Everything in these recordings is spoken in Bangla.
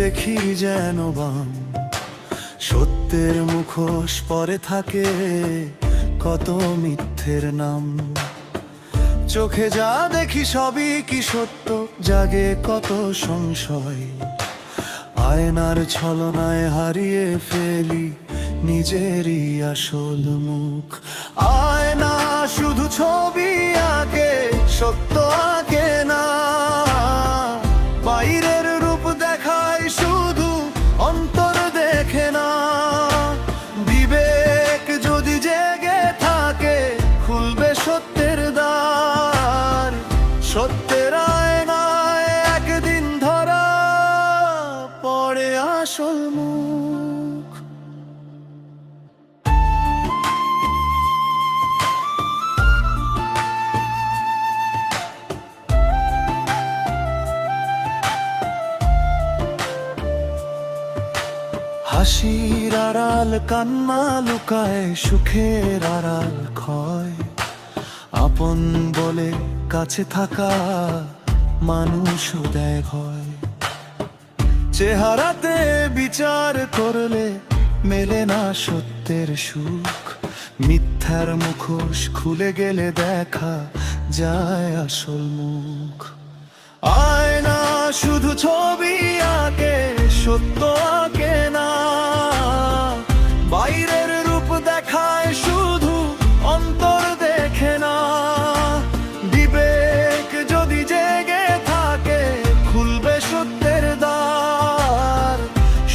দেখি যেন বাম, সত্যের মুখোশ পরে থাকে কত মিথ্যের নাম। চোখে যা দেখি সবই কি সত্য, জাগে কত সংশয়। আয়নার ছলনায় হারিয়ে ফেলি নিজেরই আসল মুখ। আয়না শুধু ছবি আঁকে, সত্য আঁকে না। বাইরের রূপ দেখায় শুধু, অন্তর দেখে না। বিবেক যদি জেগে থাকে, খুলবে সত্যের দ্বার। সত্যের আয়নায় একদিন ধরা পড়ে আসল মুখ। হাসির আড়াল কান্না লুকায়, সুখের আড়াল ক্ষয়। আপন বলে কাছে থাকা মানুষও দেয় ভয়। চেহারাতে বিচার করলে মেলে না সত্যের সুখ। মিথ্যার মুখোশ খুলে গেলে দেখা যায় আসল মুখ। আয়না শুধু ছবি আঁকে, সত্য আঁকে না। বাইরের রূপ দেখায় শুধু, অন্তর দেখে না। বিবেক যদি জেগে থাকে, খুলবে সত্যের দ্বার।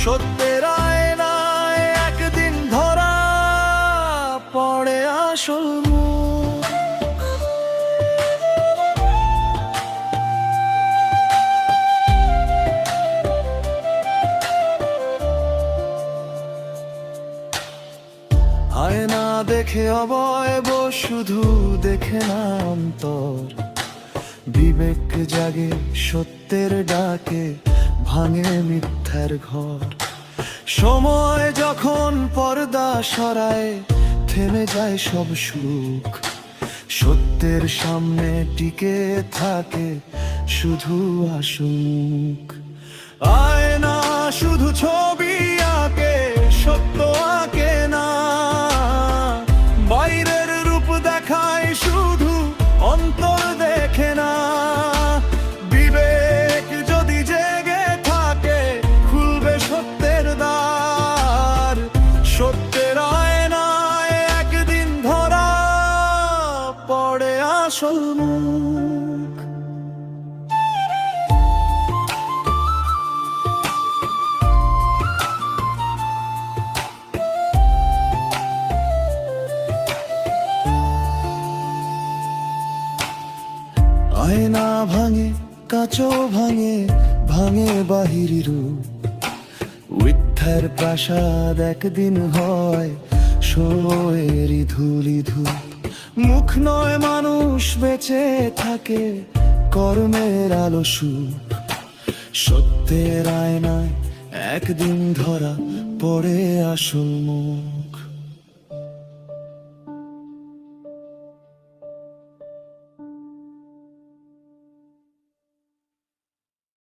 সত্যের আয়নায় একদিন ধরা পড়ে আসল মুখ। আয়না দেখে অবয়ব শুধু, দেখে না অন্তর। বিবেক জাগে সত্যের ডাকে, ভাঙে মিথ্যার ঘর। সময় যখন পর্দা সরায়, থেমে যায় সব সুখ। সত্যের সামনে টিকে থাকে শুধু আসল মুখ। আয়না শুধু ছবি আঁকে, সত্য আঁকে না। বাইরের রূপ দেখায় শুধু, অন্তর দেখে না। বিবেক যদি জেগে থাকে, খুলবে সত্যের দ্বার। সত্যের আয়নায় একদিন ধরা পড়ে আসল মুখ। আয়না ভাঙে, কাঁচও ভাঙে, ভাঙে বাহির রূপ। মিথ্যার প্রাসাদ একদিন হয় সময়েরই ধুলি ধূপ। মুখ নয় মানুষ বেঁচে থাকে, কর্মের আলো সুখ। সত্যের আয়নায় একদিন ধরা পড়ে আসল মুখ।